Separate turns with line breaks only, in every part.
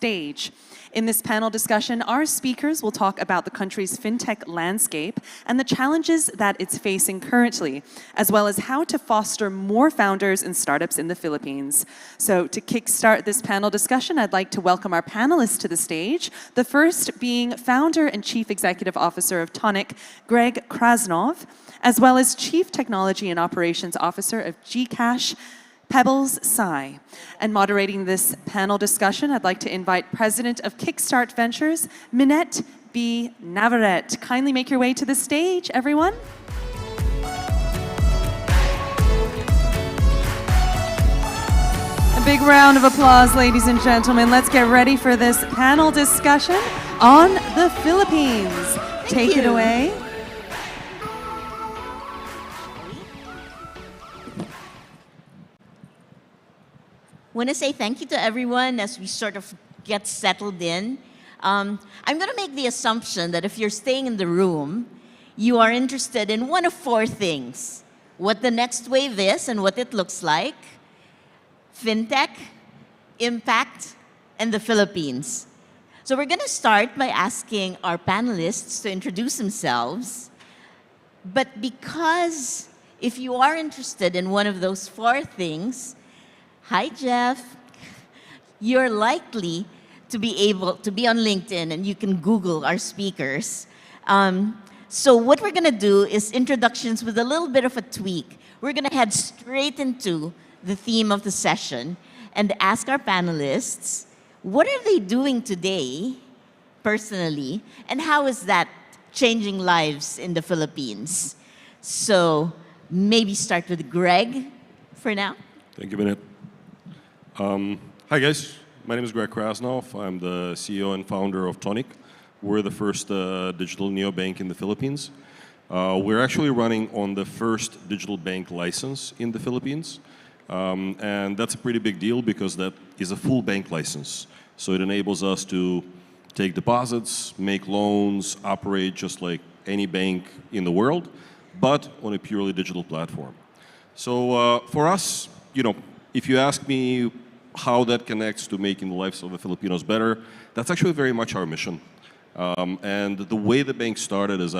stage. In this panel discussion, our speakers will talk about the country's fintech landscape and the challenges that it's facing currently, as well as how to foster more founders and startups in the Philippines. So to kickstart this panel discussion, I'd like to welcome our panelists to the stage. The first being founder and chief executive officer of Tonic, Greg Krasnov, as well as chief technology and operations officer of GCash, Pebbles Sai. And moderating this panel discussion, I'd like to invite President of Kickstart Ventures, Minette B. Navarrete. Kindly make your way to the stage, everyone. A big round of applause, ladies and gentlemen. Let's get ready for this panel discussion on the Philippines. Take it away.
I want to say thank you to everyone as we sort of get settled in. I'm going to make the assumption that if you're staying in the room, you are interested in one of four things: what the next wave is and what it looks like, fintech, impact, and the Philippines. So we're going to start by asking our panelists to introduce themselves. But because if you are interested in one of those four things, hi, Jeff. You're likely to be able to be on LinkedIn, and you can Google our speakers. So what we're going to do is introductions with a little bit of a tweak. We're going to head straight into the theme of the session and ask our panelists, what are they doing today, personally, and how is that changing lives in the Philippines? So maybe start with Greg for now.
Thank you, Minette. Hi guys, my name is Greg Krasnov. I'm the CEO and founder of Tonic. We're the first digital neobank in the Philippines. We're actually running on the first digital bank license in the Philippines. And that's a pretty big deal because that is a full bank license. So it enables us to take deposits, make loans, operate just like any bank in the world, but on a purely digital platform. So for us, if you ask me how that connects to making the lives of the Filipinos better, that's actually very much our mission. And the way the bank started is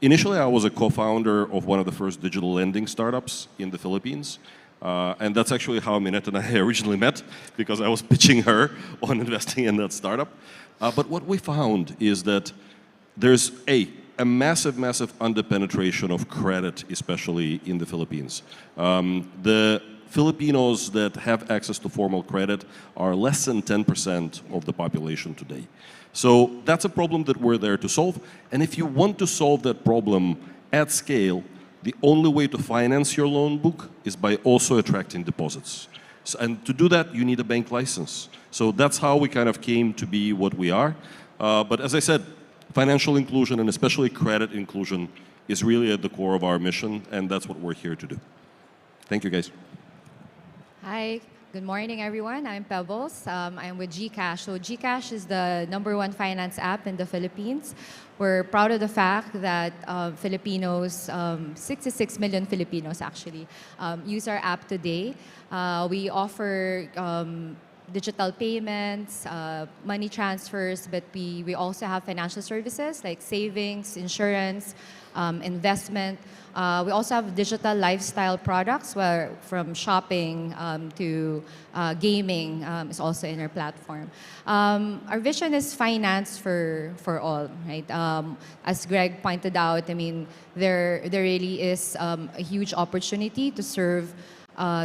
initially I was a co-founder of one of the first digital lending startups in the Philippines. And that's actually how Minette and I originally met, because I was pitching her on investing in that startup. But what we found is that there's a massive, massive underpenetration of credit, especially in the Philippines. The Filipinos that have access to formal credit are less than 10% of the population today. So that's a problem that we're there to solve. And if you want to solve that problem at scale, the only way to finance your loan book is by also attracting deposits. And to do that, you need a bank license. So that's how we kind of came to be what we are. But as I said, financial inclusion and especially credit inclusion is really at the core of our mission, and that's what we're here to do. Thank you, guys.
Hi, good morning, everyone. I'm Pebbles. I'm with GCash. So GCash is the #1 finance app in the Philippines. We're proud of the fact that Filipinos, 66 million Filipinos actually, use our app today. We offer digital payments, money transfers, but we also have financial services like savings, insurance, investment. We also have digital lifestyle products where from shopping to gaming is also in our platform. Our vision is finance for all, right? As Greg pointed out, I mean, there really is a huge opportunity to serve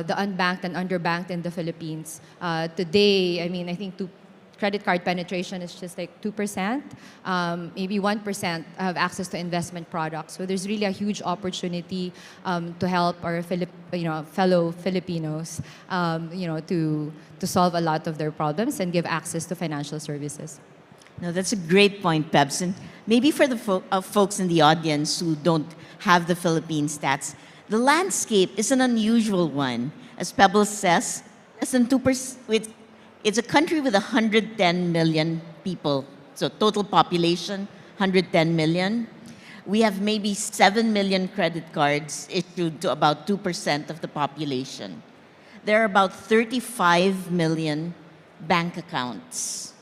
the unbanked and underbanked in the Philippines. Today, I mean, I think credit card penetration is just like 2%. Maybe 1% have access to investment products. So there's really a huge opportunity to help our fellow Filipinos, to solve a lot of their problems and give access to financial services.
No, that's a great point, Pebs. And maybe for the folks in the audience who don't have the Philippine stats, the landscape is an unusual one. As Pebbles says, less than 2%. It's a country with 110 million people. So total population, 110 million. We have maybe 7 million credit cards issued to about 2% of the population. There are about 35 million bank accounts.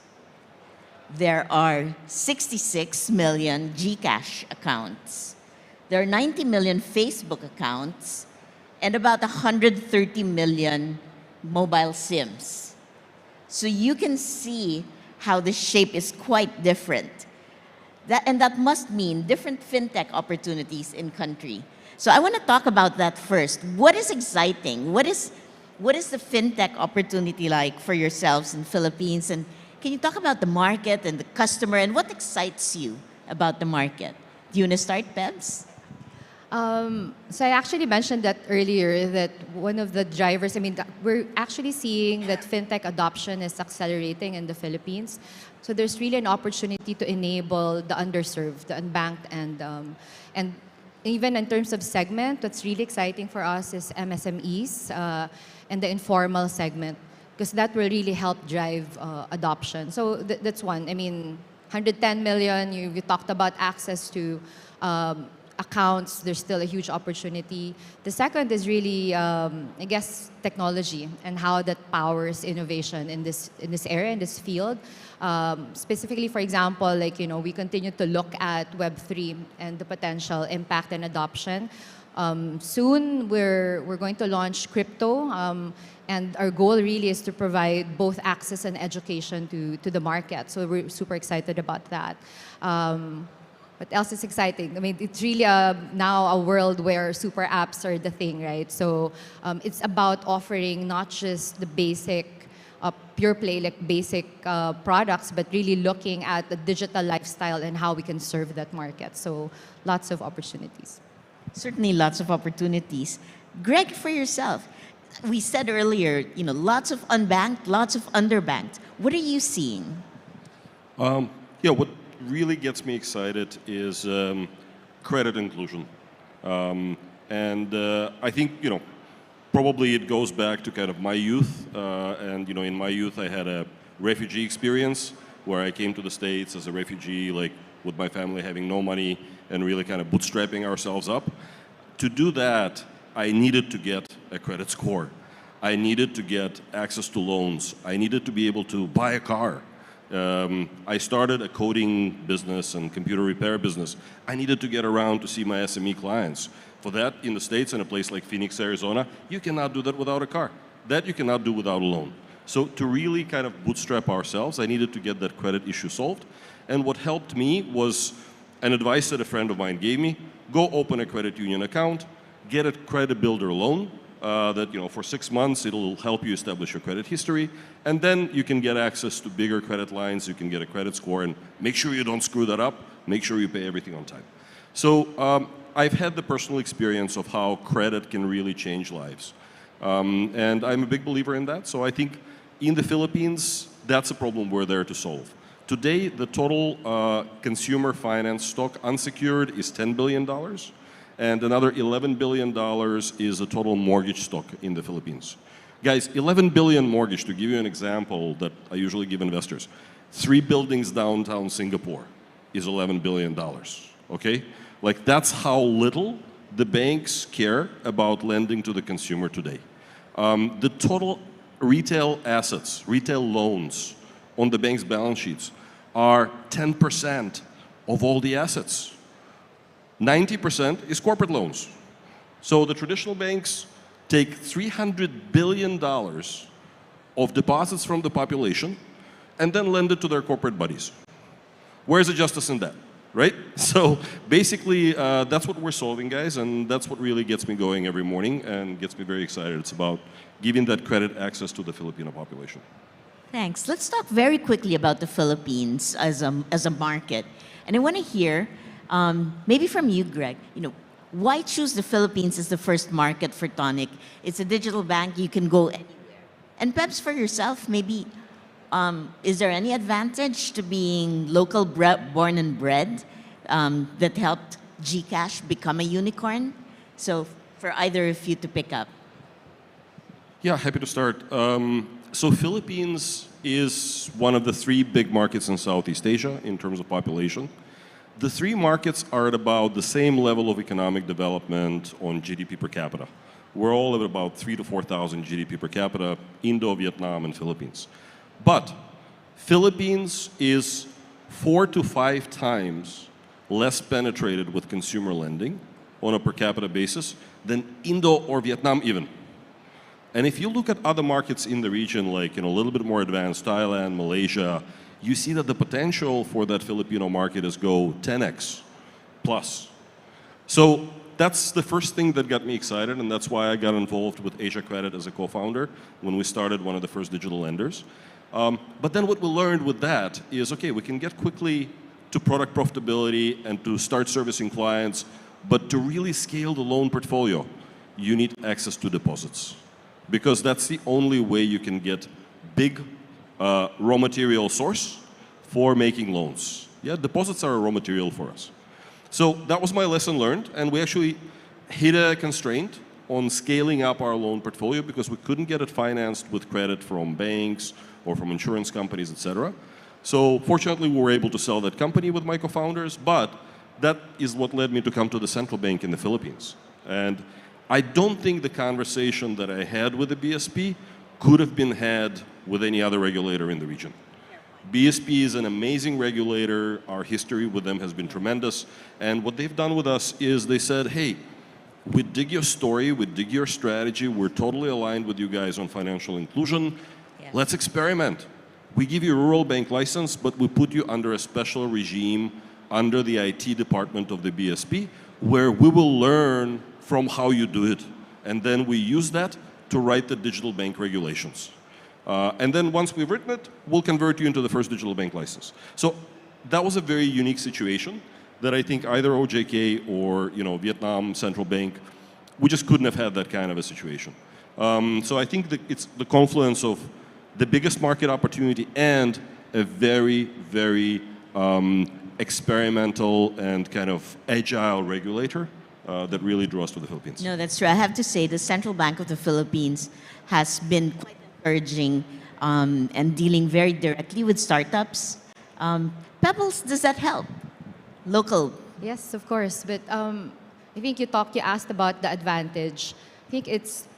There are 66 million GCash accounts. There are 90 million Facebook accounts and about 130 million mobile SIMs. So you can see how the shape is quite different. That must mean different fintech opportunities in country. So I want to talk about that first. What is exciting? What is the fintech opportunity like for yourselves in Philippines? And can you talk about the market and the customer and what excites you about the market? Do you want to start, Pebs?
So I actually mentioned that earlier, that one of the drivers, we're actually seeing that fintech adoption is accelerating in the Philippines. So there's really an opportunity to enable the underserved, the unbanked, and even in terms of segment, what's really exciting for us is MSMEs and the informal segment, because that will really help drive adoption. So that's one. 110 million, you talked about access to accounts, there's still a huge opportunity. The second is really, I guess, technology and how that powers innovation in this area, in this field. Specifically, for example, we continue to look at Web3 and the potential impact and adoption. Soon, we're going to launch crypto, and our goal really is to provide both access and education to the market. So we're super excited about that. What else is exciting? It's really now a world where super apps are the thing, right? So it's about offering not just the basic, pure play, basic products, but really looking at the digital lifestyle and how we can serve that market. So lots of opportunities.
Certainly lots of opportunities. Greg, for yourself, we said earlier, lots of unbanked, lots of underbanked. What are you seeing?
What really gets me excited is credit inclusion. I think, probably it goes back to kind of my youth. In my youth, I had a refugee experience where I came to the States as a refugee, with my family having no money and really kind of bootstrapping ourselves up. To do that, I needed to get a credit score. I needed to get access to loans. I needed to be able to buy a car. I started a coding business and computer repair business. I needed to get around to see my SME clients. For that, in the States, in a place like Phoenix, Arizona, you cannot do that without a car. That you cannot do without a loan. So to really kind of bootstrap ourselves, I needed to get that credit issue solved. And what helped me was an advice that a friend of mine gave me: go open a credit union account, get a credit builder loan, that for 6 months it'll help you establish your credit history, and then you can get access to bigger credit lines, you can get a credit score, and make sure you don't screw that up, make sure you pay everything on time. So I've had the personal experience of how credit can really change lives. And I'm a big believer in that, so I think in the Philippines, that's a problem we're there to solve. Today, the total consumer finance stock unsecured is $10 billion. And another $11 billion is the total mortgage stock in the Philippines. Guys, 11 billion mortgage, to give you an example that I usually give investors, 3 buildings downtown Singapore is $11 billion, okay? That's how little the banks care about lending to the consumer today. The total retail assets, retail loans on the bank's balance sheets are 10% of all the assets. 90% is corporate loans. So the traditional banks take $300 billion of deposits from the population and then lend it to their corporate buddies. Where's the justice in that, right? So basically, that's what we're solving, guys, and that's what really gets me going every morning and gets me very excited. It's about giving that credit access to the Filipino population.
Thanks. Let's talk very quickly about the Philippines as a market. And I want to hear, maybe from you, Greg, why choose the Philippines as the first market for Tonic? It's a digital bank, you can go anywhere. And perhaps for yourself, maybe, is there any advantage to being local born and bred that helped GCash become a unicorn? So for either of you to pick up.
Yeah, happy to start. So Philippines is one of the 3 big markets in Southeast Asia in terms of population. The 3 markets are at about the same level of economic development on GDP per capita. We're all at about 3,000 to 4,000 GDP per capita, Indo, Vietnam, and Philippines. But Philippines is 4 to 5 times less penetrated with consumer lending on a per capita basis than Indo or Vietnam even. And if you look at other markets in the region, like a little bit more advanced, Thailand, Malaysia, you see that the potential for that Filipino market is go 10x plus. So that's the first thing that got me excited, and that's why I got involved with Asia Credit as a co-founder when we started one of the first digital lenders. But then what we learned with that is, okay, we can get quickly to product profitability and to start servicing clients, but to really scale the loan portfolio, you need access to deposits. Because that's the only way you can get big raw material source for making loans. Yeah, deposits are a raw material for us. So that was my lesson learned, and we actually hit a constraint on scaling up our loan portfolio because we couldn't get it financed with credit from banks or from insurance companies, etc. So fortunately, we were able to sell that company with my co-founders, but that is what led me to come to the central bank in the Philippines. And I don't think the conversation that I had with the BSP could have been had with any other regulator in the region. BSP is an amazing regulator. Our history with them has been tremendous. And what they've done with us is they said, hey, we dig your story, we dig your strategy, we're totally aligned with you guys on financial inclusion. Yeah. Let's experiment. We give you a rural bank license, but we put you under a special regime under the IT department of the BSP, where we will learn from how you do it. And then we use that to write the digital bank regulations. And then once we've written it, we'll convert you into the first digital bank license. So that was a very unique situation that I think either OJK or Vietnam Central Bank, we just couldn't have had that kind of a situation. So I think that it's the confluence of the biggest market opportunity and a very, very experimental and kind of agile regulator that really drew us to the Philippines.
No, that's true. I have to say the Central Bank of the Philippines has been quite encouraging and dealing very directly with startups. Pebbles, does that help? Local.
Yes, of course. But I think you asked about the advantage. I think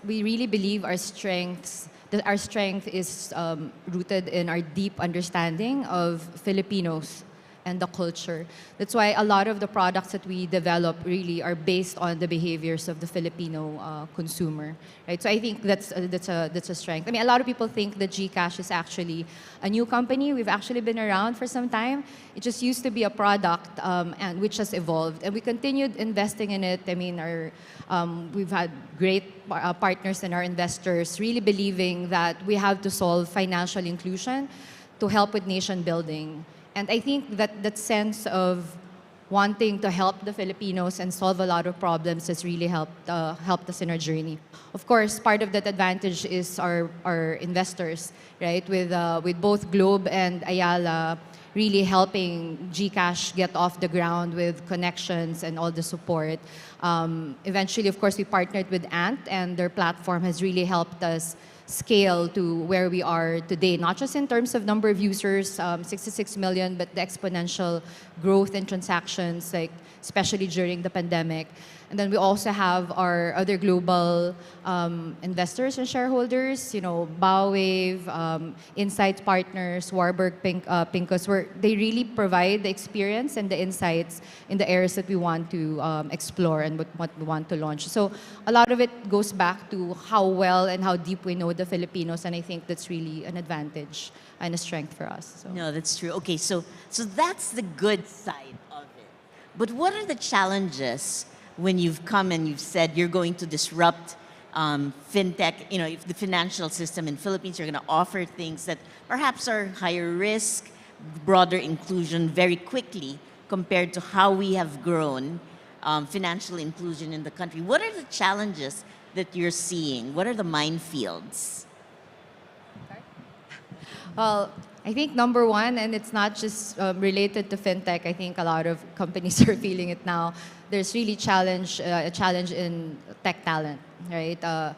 we really believe our strength is rooted in our deep understanding of Filipinos and the culture. That's why a lot of the products that we develop really are based on the behaviors of the Filipino consumer, right? So I think that's a strength. I mean, a lot of people think that GCash is actually a new company. We've actually been around for some time. It just used to be a product, and which has evolved, and we continued investing in it. I mean, we've had great partners and our investors really believing that we have to solve financial inclusion to help with nation building. And I think that sense of wanting to help the Filipinos and solve a lot of problems has really helped us in our journey. Of course, part of that advantage is our investors, right? With both Globe and Ayala really helping GCash get off the ground with connections and all the support. Eventually, of course, we partnered with Ant, and their platform has really helped us scale to where we are today, not just in terms of number of users, 66 million, but the exponential growth in transactions, like especially during the pandemic. And then we also have our other global investors and shareholders, Bowwave, Insights Partners, Warburg Pincus, where they really provide the experience and the insights in the areas that we want to explore and what we want to launch. So a lot of it goes back to how well and how deep we know the Filipinos, and I think that's really an advantage and a strength for us. So.
No, that's true. Okay, so that's the good side of it. But what are the challenges when you've come and you've said you're going to disrupt fintech, if the financial system in Philippines, you're going to offer things that perhaps are higher risk, broader inclusion very quickly compared to how we have grown financial inclusion in the country. What are the challenges that you're seeing? What are the minefields?
Well, I think number one, and it's not just related to fintech, I think a lot of companies are feeling it now. There's really a challenge in tech talent, right?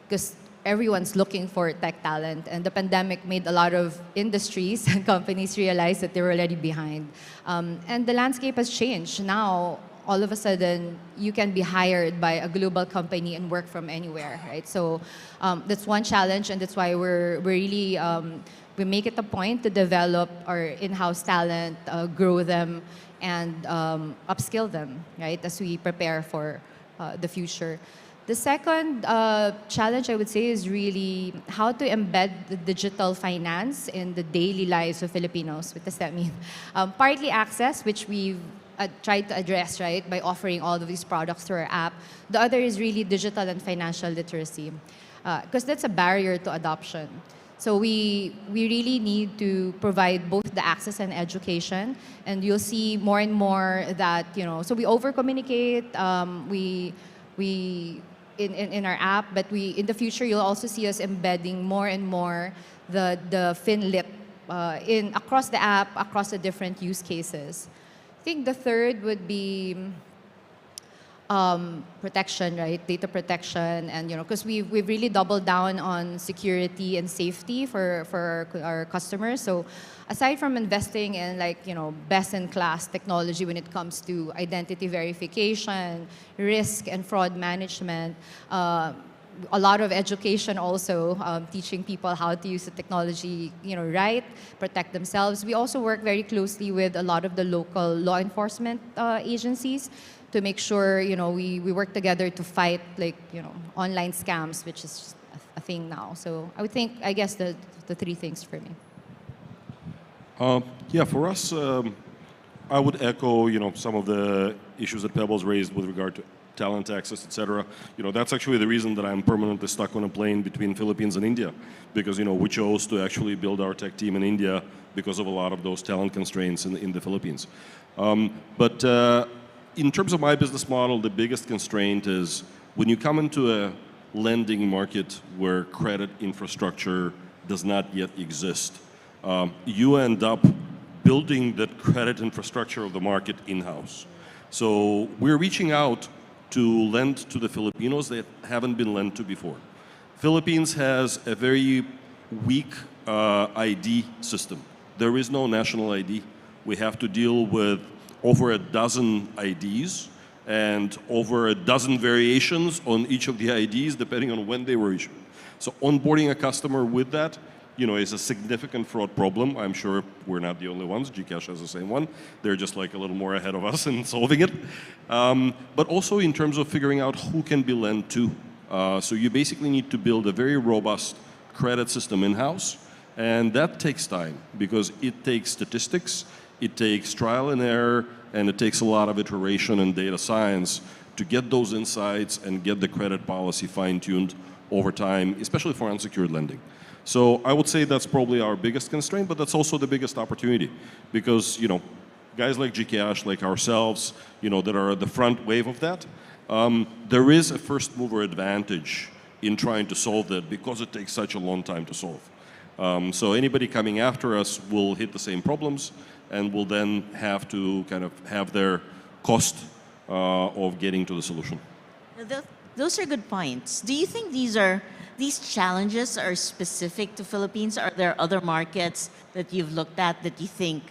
Because everyone's looking for tech talent, and the pandemic made a lot of industries and companies realize that they were already behind. And the landscape has changed. Now, all of a sudden, you can be hired by a global company and work from anywhere, right? So that's one challenge, and that's why we're really we make it a point to develop our in-house talent, grow them, and upskill them, right, as we prepare for the future. The second challenge, I would say, is really how to embed the digital finance in the daily lives of Filipinos. What does that mean? Partly access, which we've tried to address, right, by offering all of these products through our app. The other is really digital and financial literacy, because that's a barrier to adoption. So we really need to provide both the access and education, and you'll see more and more that, so we over-communicate, we in our app, but in the future you'll also see us embedding more and more the FinLit across the app, across the different use cases. I think the third would be protection, right? Data protection, and because we've really doubled down on security and safety for our customers. So aside from investing in best-in-class technology when it comes to identity verification, risk and fraud management, a lot of education also, teaching people how to use the technology, right, protect themselves. We also work very closely with a lot of the local law enforcement agencies to make sure, we work together to fight online scams, which is just a thing now. So I guess the three things for me.
Yeah, for us, I would echo, some of the issues that Pebbles raised with regard to talent access, etc. That's actually the reason that I'm permanently stuck on a plane between Philippines and India, because, we chose to actually build our tech team in India because of a lot of those talent constraints in the Philippines. But in terms of my business model, the biggest constraint is when you come into a lending market where credit infrastructure does not yet exist, you end up building that credit infrastructure of the market in-house. So we're reaching out to lend to the Filipinos that haven't been lent to before. Philippines has a very weak ID system. There is no national ID. We have to deal with over a dozen IDs and over a dozen variations on each of the IDs depending on when they were issued. So onboarding a customer with that, is a significant fraud problem. I'm sure we're not the only ones. GCash has the same one. They're just a little more ahead of us in solving it. But also in terms of figuring out who can be lent to. So you basically need to build a very robust credit system in-house. And that takes time because it takes statistics, it takes trial and error, and it takes a lot of iteration and data science to get those insights and get the credit policy fine-tuned over time, especially for unsecured lending. So I would say that's probably our biggest constraint, but that's also the biggest opportunity because, guys like GCash, like ourselves, that are at the front wave of that, there is a first mover advantage in trying to solve that because it takes such a long time to solve. So anybody coming after us will hit the same problems and will then have to kind of have their cost of getting to the solution.
Those are good points. Do you think these challenges are specific to Philippines? Are there other markets that you've looked at that you think,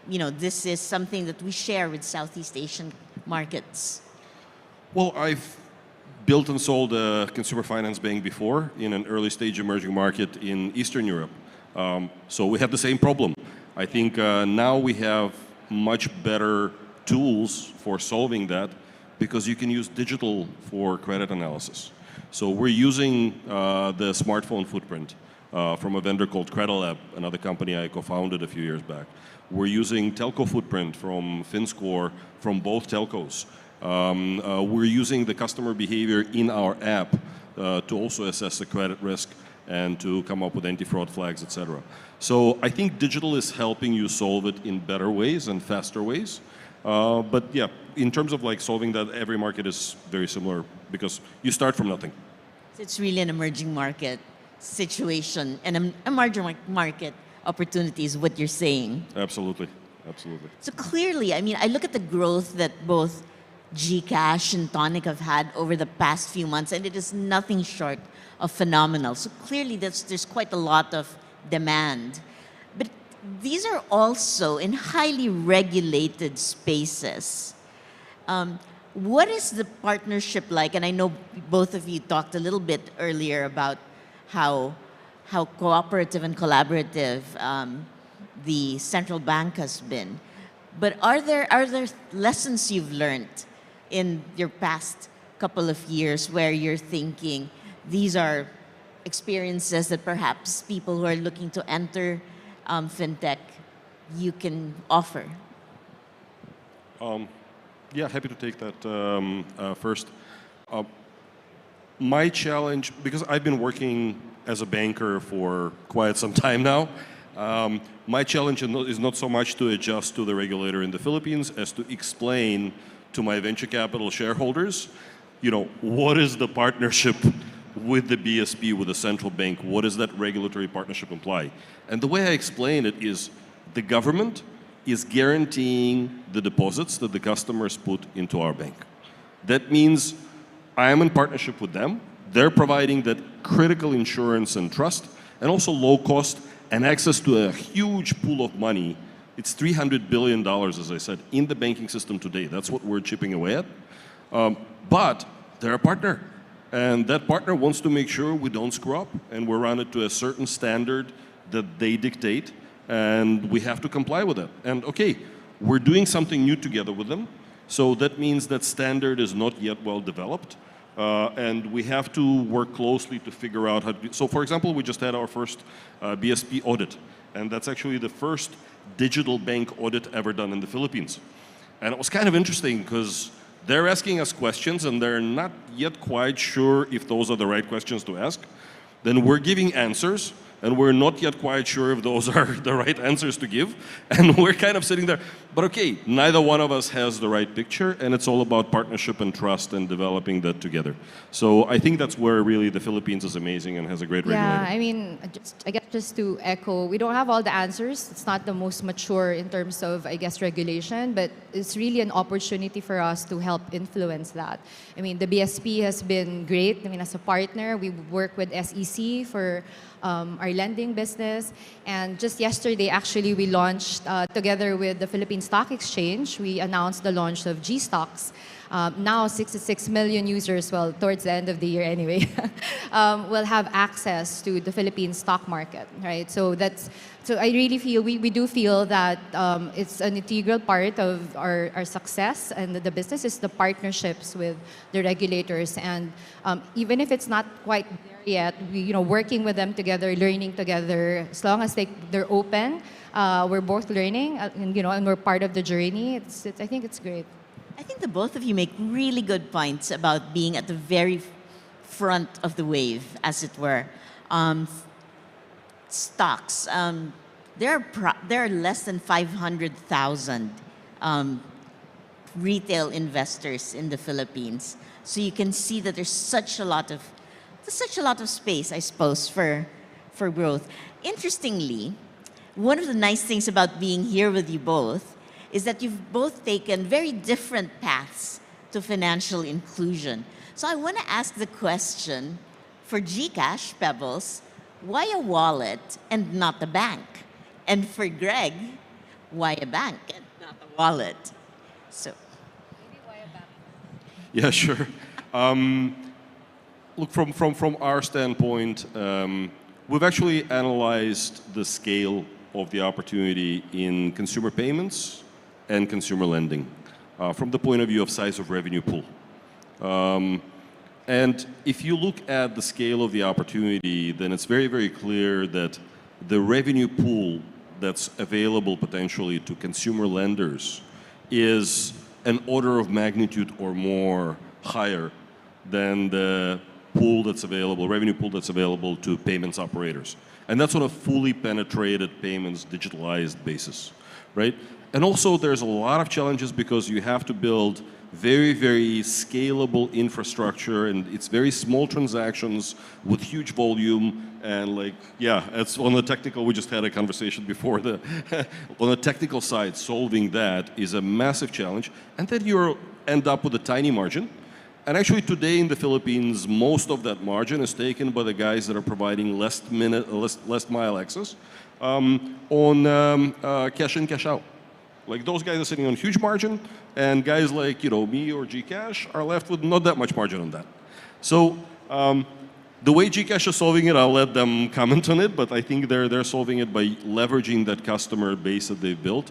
this is something that we share with Southeast Asian markets?
Well, I've built and sold a consumer finance bank before in an early stage emerging market in Eastern Europe. So we have the same problem. I think now we have much better tools for solving that because you can use digital for credit analysis. So we're using the smartphone footprint from a vendor called Credilab, another company I co-founded a few years back. We're using telco footprint from FinScore from both telcos. We're using the customer behavior in our app to also assess the credit risk and to come up with anti-fraud flags, etc. So I think digital is helping you solve it in better ways and faster ways. But yeah, in terms of solving that, every market is very similar because you start from nothing.
It's really an emerging market situation and an emerging market opportunity is what you're saying.
Absolutely, absolutely.
So clearly, I look at the growth that both GCash and Tonic have had over the past few months, and it is nothing short of phenomenal. So clearly, there's quite a lot of demand. But these are also in highly regulated spaces. What is the partnership like? And I know both of you talked a little bit earlier about how how cooperative and collaborative the central bank has been. But are there lessons you've learned in your past couple of years where you're thinking these are experiences that perhaps people who are looking to enter fintech you can offer?
Yeah, happy to take that first. My challenge, because I've been working as a banker for quite some time now, my challenge is not so much to adjust to the regulator in the Philippines as to explain to my venture capital shareholders, what is the partnership with the BSP, with the central bank? What does that regulatory partnership imply? And the way I explain it is the government is guaranteeing the deposits that the customers put into our bank. That means I am in partnership with them. They're providing that critical insurance and trust, and also low cost and access to a huge pool of money. It's $300 billion, as I said, in the banking system today. That's what we're chipping away at. But they're a partner. And that partner wants to make sure we don't screw up, and we run it to a certain standard that they dictate, and we have to comply with it. And okay, we're doing something new together with them, so that means that standard is not yet well developed, and we have to work closely to figure out how to do. So for example, we just had our first BSP audit, and that's actually the first digital bank audit ever done in the Philippines. And it was kind of interesting because they're asking us questions and they're not yet quite sure if those are the right questions to ask. Then we're giving answers and we're not yet quite sure if those are the right answers to give. And we're kind of sitting there, but okay, neither one of us has the right picture, and it's all about partnership and trust and developing that together. So I think that's where really the Philippines is amazing and has a great regulator.
Yeah, I mean, I guess just to echo, we don't have all the answers. It's not the most mature in terms of, I guess, regulation, but it's really an opportunity for us to help influence that. I mean, the BSP has been great. I mean, as a partner, we work with SEC for our lending business. And just yesterday, actually, we launched, together with the Philippine Stock Exchange, we announced the launch of G-Stocks. Now, 66 million users, well, towards the end of the year anyway, will have access to the Philippine stock market, right? So I really feel, we do feel that it's an integral part of our success and the business is the partnerships with the regulators. And even if it's not quite there yet, working with them together, learning together, as long as they're open, we're both learning, and we're part of the journey. I think it's great.
I think the both of you make really good points about being at the very front of the wave, as it were. Stocks. There are less than 500,000 retail investors in the Philippines. So you can see that there's such a lot of space, I suppose, for growth. Interestingly, one of the nice things about being here with you both is that you've both taken very different paths to financial inclusion. So I want to ask the question for GCash, Pebbles, why a wallet and not a bank? And for Greg, why a bank and not a wallet? So,
Maybe why a bank?
Yeah, sure. Look, from our standpoint, we've actually analyzed the scale of the opportunity in consumer payments and consumer lending from the point of view of size of revenue pool. And if you look at the scale of the opportunity, then it's very, very clear that the revenue pool that's available potentially to consumer lenders is an order of magnitude or more higher than the pool that's available, revenue pool that's available to payments operators. And that's on a fully penetrated payments digitalized basis, right? And also there's a lot of challenges because you have to build very, very scalable infrastructure, and it's very small transactions with huge volume, and it's on the technical, we just had a conversation before, on the technical side, solving that is a massive challenge, and then you end up with a tiny margin. And actually today in the Philippines, most of that margin is taken by the guys that are providing last mile access on cash in, cash out. Like those guys are sitting on huge margin, and guys like me or GCash are left with not that much margin on that. So The way Gcash is solving it, I'll let them comment on it, but I think they're solving it by leveraging that customer base that they've built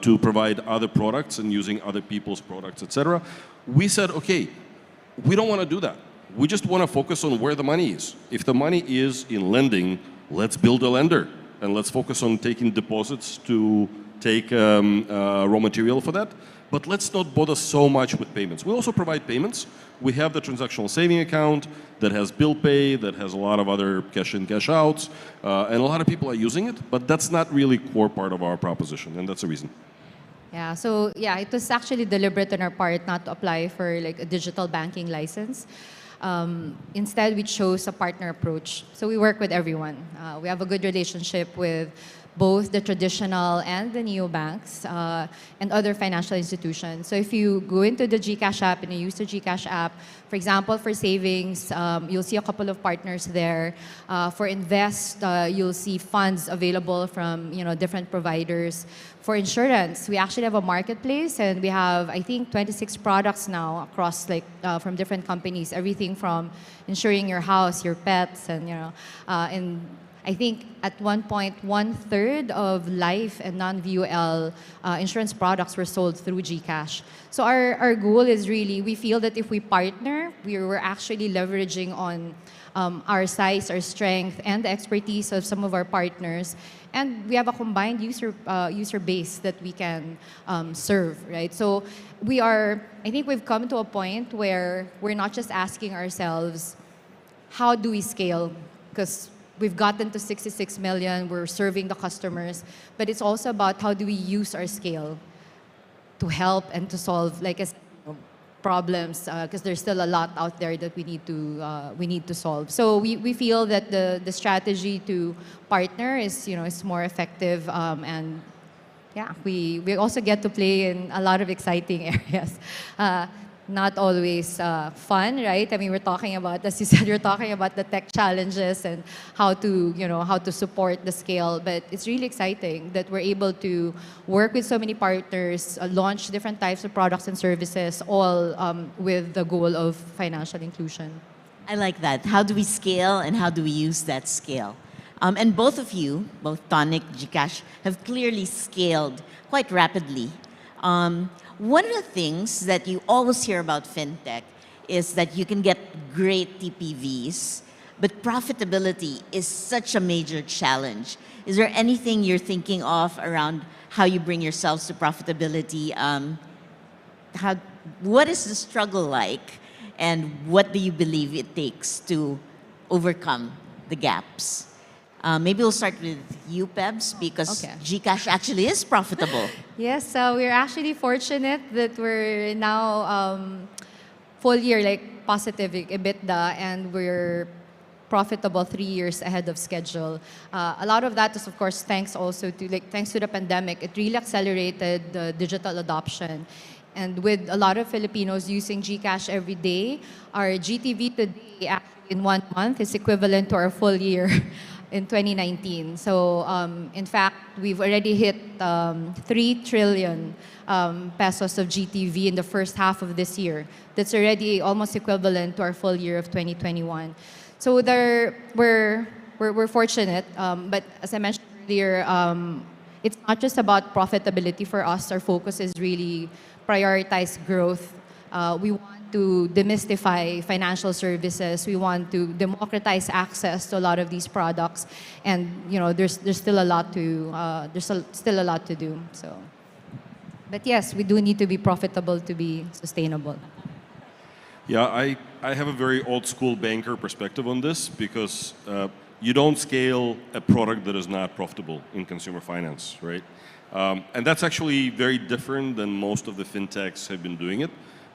to provide other products and using other people's products, etc. We said, okay, we don't want to do that. We just want to focus on where the money is. If the money is in lending, let's build a lender and let's focus on taking deposits to take raw material for that. But let's not bother so much with payments. We also provide payments. We have the transactional saving account that has bill pay, that has a lot of other cash in, cash outs, and a lot of people are using it, but that's not really core part of our proposition, and that's the reason.
Yeah, so yeah, it was actually deliberate on our part not to apply for like a digital banking license. Instead, we chose a partner approach. So we work with everyone. We have a good relationship with both the traditional and the neobanks and other financial institutions. So if you go into the GCash app and you use the GCash app, for example, for savings, you'll see a couple of partners there. For invest, you'll see funds available from different providers. For insurance, we actually have a marketplace and we have, I think, 26 products now across from different companies, everything from insuring your house, your pets, and I think at one point, 1/3 of life and non-VUL insurance products were sold through GCash. So our goal is really, we feel that if we partner, we're actually leveraging on our size, our strength, and the expertise of some of our partners. And we have a combined user base that we can serve, right? So I think we've come to a point where we're not just asking ourselves, how do we scale? Because we've gotten to 66 million, we're serving the customers, but it's also about how do we use our scale to help and to solve problems, because there's still a lot out there that we need to solve. So we feel that the strategy to partner is more effective, and yeah, we also get to play in a lot of exciting areas. Not always fun, right? I mean, we're talking about, as you said, we're talking about the tech challenges and how to support the scale. But it's really exciting that we're able to work with so many partners, launch different types of products and services, all with the goal of financial inclusion.
I like that. How do we scale and how do we use that scale? And both of you, both Tonic, GCash, have clearly scaled quite rapidly. One of the things that you always hear about fintech is that you can get great TPVs, but profitability is such a major challenge. Is there anything you're thinking of around how you bring yourselves to profitability? What is the struggle like, and what do you believe it takes to overcome the gaps? Maybe we'll start with you, Pebs, because
Okay.
GCash actually is profitable.
Yes, we're actually fortunate that we're now full year positive EBITDA, and we're profitable 3 years ahead of schedule. A lot of that is, of course, thanks to the pandemic. It really accelerated the digital adoption. And with a lot of Filipinos using GCash every day, our GTV today actually in 1 month is equivalent to our full year in 2019. So in fact, we've already hit 3 trillion pesos of GTV in the first half of this year. That's already almost equivalent to our full year of 2021. So we're fortunate, but as I mentioned earlier, it's not just about profitability for us. Our focus is really prioritize growth. We want to demystify financial services. We want to democratize access to a lot of these products, and there's still a lot to do. So, but yes, we do need to be profitable to be sustainable.
Yeah, I have a very old school banker perspective on this, because you don't scale a product that is not profitable in consumer finance, right? And that's actually very different than most of the fintechs have been doing it,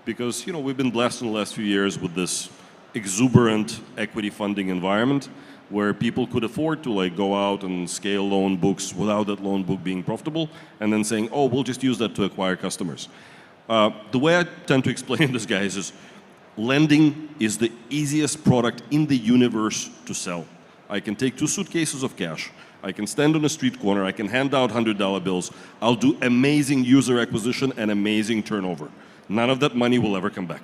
because we've been blessed in the last few years with this exuberant equity funding environment where people could afford to go out and scale loan books without that loan book being profitable, and then saying, oh, we'll just use that to acquire customers. The way I tend to explain this, guys, is lending is the easiest product in the universe to sell. I can take 2 suitcases of cash. I can stand on a street corner. I can hand out $100 bills. I'll do amazing user acquisition and amazing turnover. None of that money will ever come back,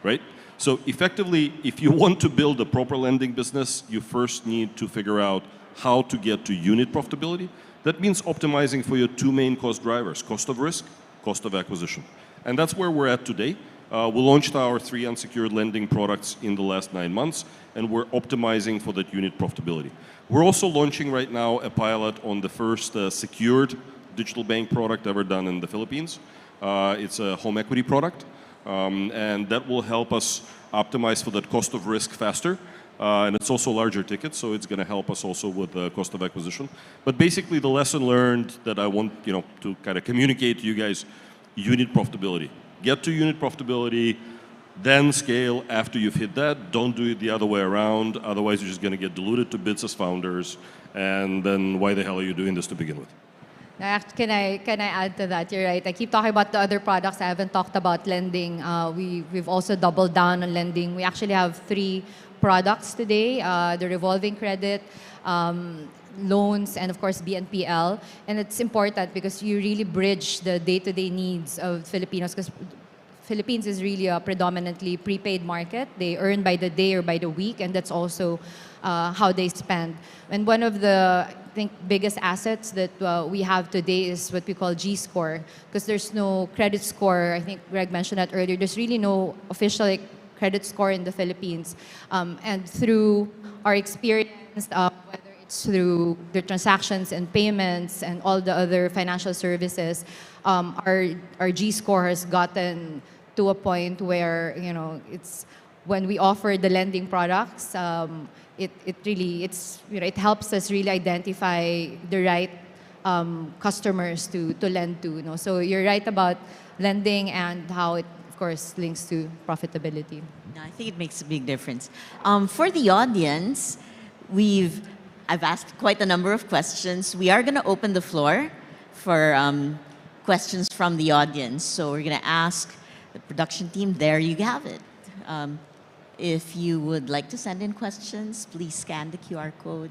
right? So effectively, if you want to build a proper lending business, you first need to figure out how to get to unit profitability. That means optimizing for your two main cost drivers, cost of risk, cost of acquisition. And that's where we're at today. We launched our 3 unsecured lending products in the last 9 months, and we're optimizing for that unit profitability. We're also launching right now a pilot on the first secured digital bank product ever done in the Philippines. It's a home equity product, and that will help us optimize for that cost of risk faster. And it's also a larger ticket, so it's going to help us also with the cost of acquisition. But basically, the lesson learned that I want to kind of communicate to you guys, unit profitability. Get to unit profitability, then scale after you've hit that. Don't do it the other way around, otherwise you're just going to get diluted to bits as founders, and then why the hell are you doing this to begin with?
Can I add to that? You're right. I keep talking about the other products. I haven't talked about lending. We've also doubled down on lending. We actually have 3 products today, the revolving credit, loans, and of course BNPL. And it's important because you really bridge the day-to-day needs of Filipinos, because Philippines is really a predominantly prepaid market. They earn by the day or by the week, and that's also how they spend. And one of the, I think, biggest assets that we have today is what we call G-score, because there's no credit score. I think Greg mentioned that earlier. There's really no official credit score in the Philippines. And through our experience, whether it's through the transactions and payments and all the other financial services, our G-score has gotten to a point where, it's when we offer the lending products, it helps us really identify the right customers to lend to. So you're right about lending and how it, of course, links to profitability.
I think it makes a big difference. For the audience, I've asked quite a number of questions. We are going to open the floor for questions from the audience. So we're going to ask the production team. There you have it. If you would like to send in questions, please scan the QR code.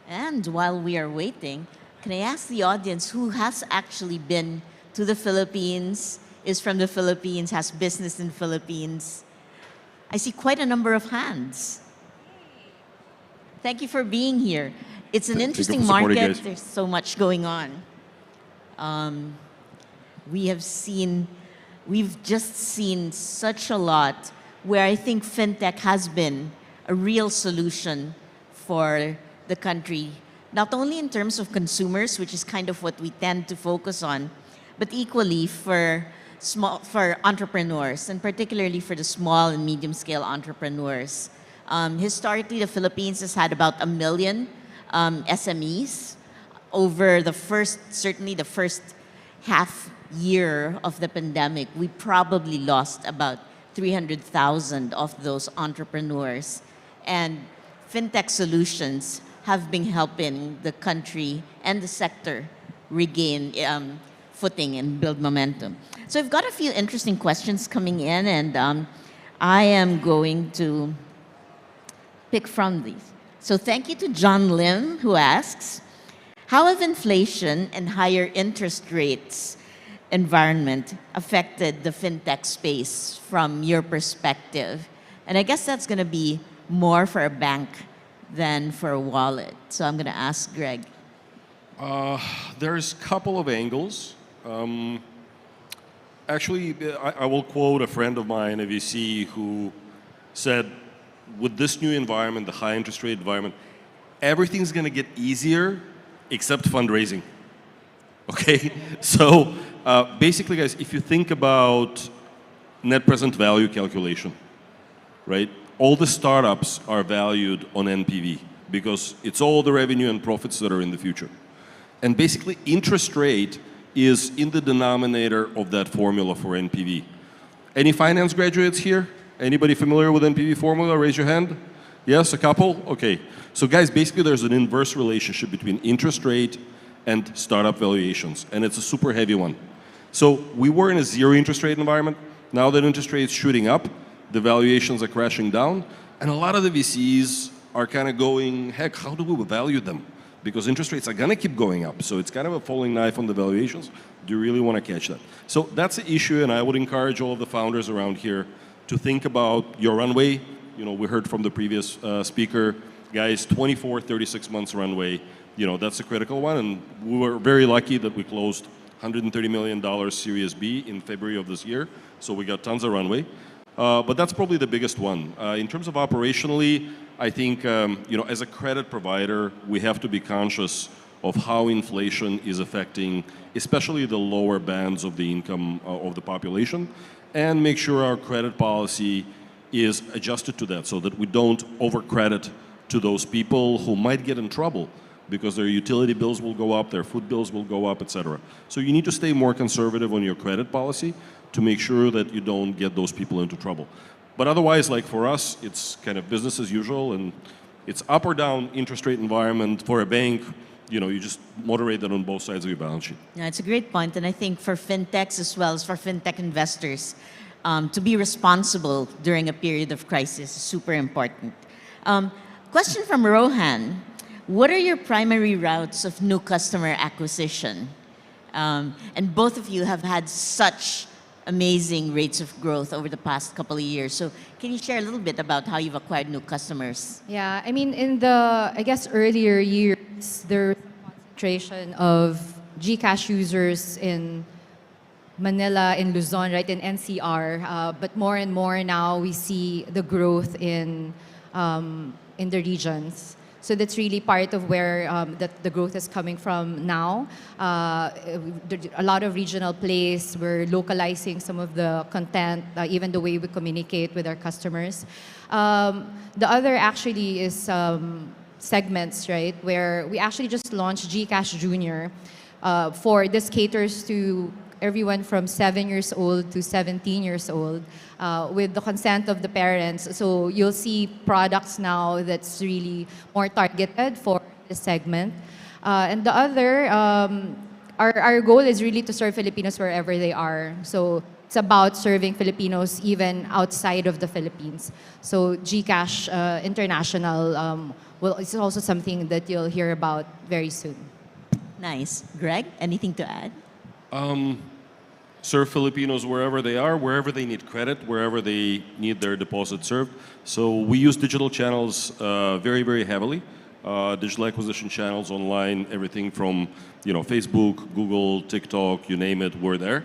And while we are waiting, can I ask the audience who has actually been to the Philippines, is from the Philippines, has business in the Philippines? I see quite a number of hands. Thank you for being here. It's an interesting market. There's so much going on. We've just seen such a lot where I think fintech has been a real solution for the country, not only in terms of consumers, which is kind of what we tend to focus on, but equally for entrepreneurs, and particularly for the small and medium-scale entrepreneurs. Historically, the Philippines has had about 1 million SMEs. Over certainly the first half year of the pandemic, we probably lost about 300,000 of those entrepreneurs. And fintech solutions have been helping the country and the sector regain footing and build momentum. So I've got a few interesting questions coming in, and I am going to pick from these. So thank you to John Lim, who asks, how have inflation and higher interest rates environment affected the fintech space from your perspective? And I guess that's going to be more for a bank than for a wallet. So I'm going to ask Greg.
There's a couple of angles. Actually, I will quote a friend of mine, a VC, who said, with this new environment, the high interest rate environment, everything's going to get easier except fundraising. Okay? So basically, guys, if you think about net present value calculation, right? All the startups are valued on NPV because it's all the revenue and profits that are in the future. And basically, interest rate is in the denominator of that formula for NPV. Any finance graduates here? Anybody familiar with NPV formula? Raise your hand. Yes, a couple? Okay. So guys, basically there's an inverse relationship between interest rate and startup valuations, and it's a super heavy one. So we were in a zero interest rate environment. Now that interest rate's shooting up, the valuations are crashing down, and a lot of the VCs are kind of going, heck, how do we value them? Because interest rates are going to keep going up. So it's kind of a falling knife on the valuations. Do you really want to catch that? So that's the issue, and I would encourage all of the founders around here to think about your runway. You know, we heard from the previous speaker, guys, 24, 36 months runway. You know, that's a critical one, and we were very lucky that we closed $130 million Series B in February of this year, so we got tons of runway. But that's probably the biggest one. In terms of operationally, I think, you know, as a credit provider, we have to be conscious of how inflation is affecting, especially the lower bands of the income of the population, and make sure our credit policy is adjusted to that so that we don't overcredit to those people who might get in trouble because their utility bills will go up, their food bills will go up, etc. So you need to stay more conservative on your credit policy to make sure that you don't get those people into trouble. But otherwise, like for us, it's kind of business as usual, and it's up or down interest rate environment for a bank. You know, you just moderate that on both sides of your balance sheet.
Yeah, it's a great point, and I think for fintechs as well as for fintech investors, to be responsible during a period of crisis is super important. Question from Rohan. What are your primary routes of new customer acquisition? And both of you have had such amazing rates of growth over the past couple of years. So can you share a little bit about how you've acquired new customers?
Yeah, I mean, in the, I guess, earlier years, there was a concentration of GCash users in Manila, in Luzon, right, in NCR. But more and more now, we see the growth in the regions. So that's really part of where the growth is coming from now. A lot of regional plays, we're localizing some of the content, even the way we communicate with our customers. The other actually is segments, right, where we actually just launched GCash Junior. For this caters to everyone from 7 years old to 17 years old with the consent of the parents. So you'll see products now that's really more targeted for this segment. And the other, our goal is really to serve Filipinos wherever they are. So it's about serving Filipinos even outside of the Philippines. So GCash International is also something that you'll hear about very soon.
Nice. Greg, anything to add?
Serve Filipinos wherever they are, wherever they need credit, wherever they need their deposit served. So we use digital channels very, very heavily. Digital acquisition channels online, everything from Facebook, Google, TikTok, you name it, we're there.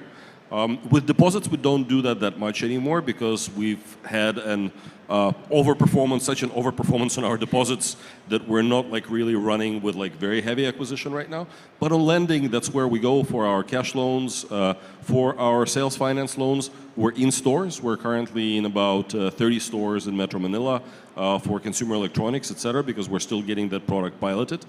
With deposits, we don't do that much anymore because we've had an such an overperformance on our deposits that we're not really running with very heavy acquisition right now. But on lending, that's where we go for our cash loans, for our sales finance loans. We're in stores. We're currently in about 30 stores in Metro Manila for consumer electronics, etc., because we're still getting that product piloted.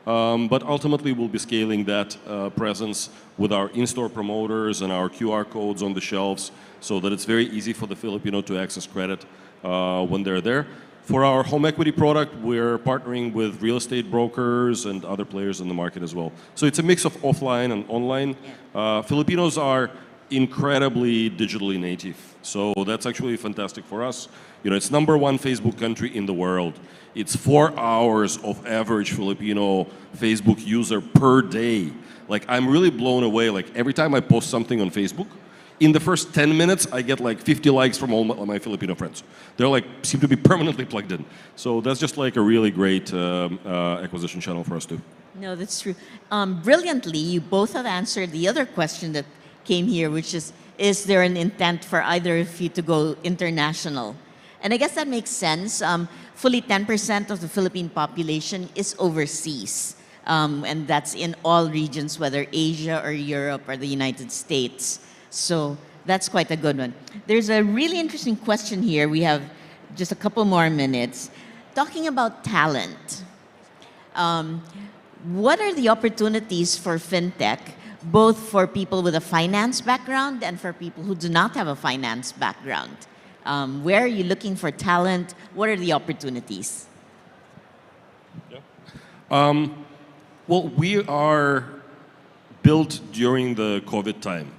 But ultimately, we'll be scaling that presence with our in-store promoters and our QR codes on the shelves so that it's very easy for the Filipino to access credit when they're there. For our home equity product, we're partnering with real estate brokers and other players in the market as well. So it's a mix of offline and online. Filipinos are incredibly digitally native. So that's actually fantastic for us. It's #1 Facebook country in the world. It's 4 hours of average Filipino Facebook user per day. I'm really blown away. Every time I post something on Facebook, in the first 10 minutes, I get 50 likes from all my Filipino friends. They're seem to be permanently plugged in. So that's just a really great acquisition channel for us too.
No, that's true. Brilliantly, you both have answered the other question that came here, which is there an intent for either of you to go international? And I guess that makes sense. Fully 10% of the Philippine population is overseas. And that's in all regions, whether Asia or Europe or the United States. So that's quite a good one. There's a really interesting question here. We have just a couple more minutes. Talking about talent. What are the opportunities for fintech, both for people with a finance background and for people who do not have a finance background? Where are you looking for talent? What are the opportunities?
Yeah. Well, we are built during the COVID time.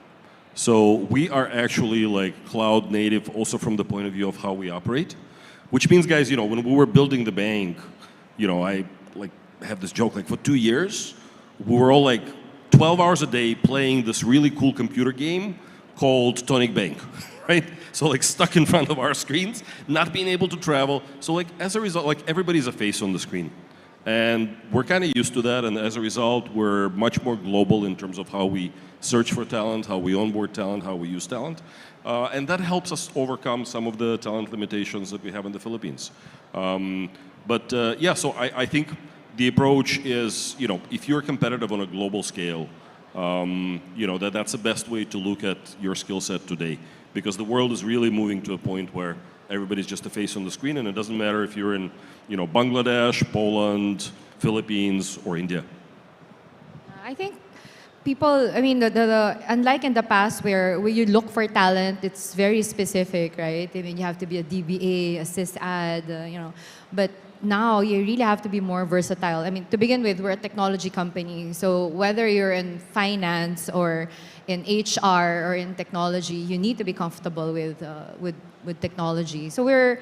So we are actually cloud native also from the point of view of how we operate. Which means, guys, when we were building the bank, I like have this joke, like for 2 years, we were all like 12 hours a day playing this really cool computer game called Tonic Bank, right? So like stuck in front of our screens, not being able to travel. So like as a result, like everybody's a face on the screen. And we're kind of used to that, and as a result, we're much more global in terms of how we search for talent, how we onboard talent, how we use talent. And that helps us overcome some of the talent limitations that we have in the Philippines. Yeah, so I think the approach is, if you're competitive on a global scale, that's the best way to look at your skill set today. Because the world is really moving to a point where everybody's just a face on the screen, and it doesn't matter if you're in, Bangladesh, Poland, Philippines, or India.
I think people, I mean, unlike in the past where you look for talent, it's very specific, right? I mean, you have to be a DBA, a sysad, but now you really have to be more versatile. I mean, to begin with, we're a technology company, so whether you're in finance or in HR or in technology, you need to be comfortable with technology. So we're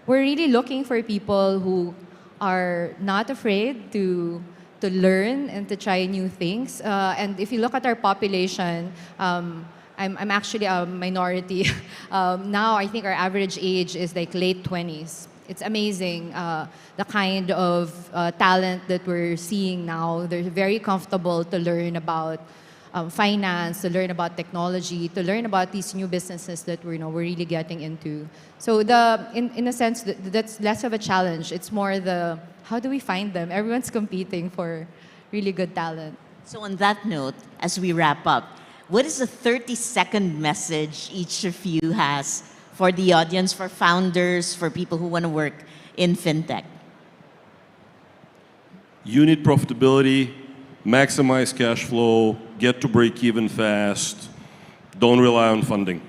really looking for people who are not afraid to learn and to try new things. And if you look at our population, I'm actually a minority. Now I think our average age is like late 20s. It's amazing the kind of talent that we're seeing now. They're very comfortable to learn about finance, to learn about technology, to learn about these new businesses that we're really getting into. So in a sense, that's less of a challenge. It's more how do we find them? Everyone's competing for really good talent.
So on that note, as we wrap up, what is the 30-second message each of you has for the audience, for founders, for people who want to work in fintech?
Unit profitability, maximize cash flow, get to break even fast, don't rely on funding.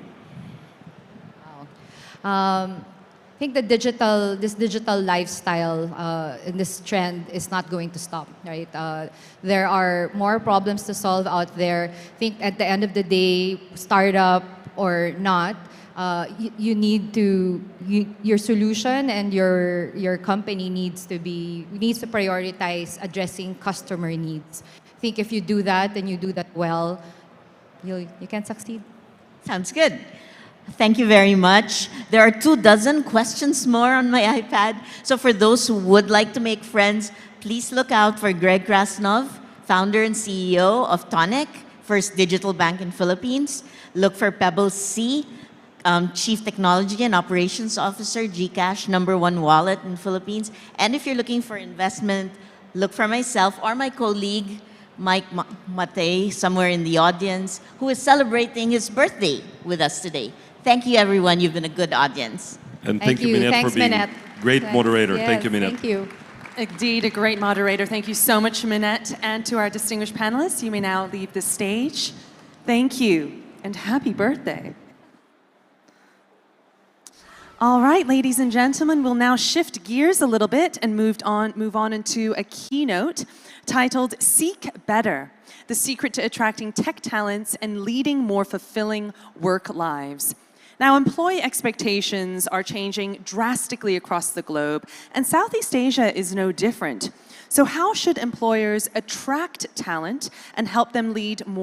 I think this digital lifestyle and this trend is not going to stop, right? There are more problems to solve out there. I think at the end of the day, startup or not, your solution and your company needs to prioritize addressing customer needs. I think if you do that and you do that well, you can succeed.
Sounds good. Thank you very much. There are 24 questions more on my iPad. So for those who would like to make friends, please look out for Greg Krasnov, founder and CEO of Tonic, first digital bank in Philippines. Look for Pebbles C, Chief Technology and Operations Officer, GCash, #1 wallet in Philippines. And if you're looking for investment, look for myself or my colleague, Mike Matei, somewhere in the audience, who is celebrating his birthday with us today. Thank you, everyone. You've been a good audience.
And thank you, Minette,
Thanks,
for being
Minette.
a great moderator.
Yes,
thank you, Minette.
Thank you.
Indeed, a great moderator. Thank you so much, Minette. And to our distinguished panelists, you may now leave the stage. Thank you, and happy birthday. All right, ladies and gentlemen, we'll now shift gears a little bit and move on into a keynote titled Seek Better, the secret to attracting tech talents and leading more fulfilling work lives. Now, employee expectations are changing drastically across the globe, and Southeast Asia is no different. So how should employers attract talent and help them lead more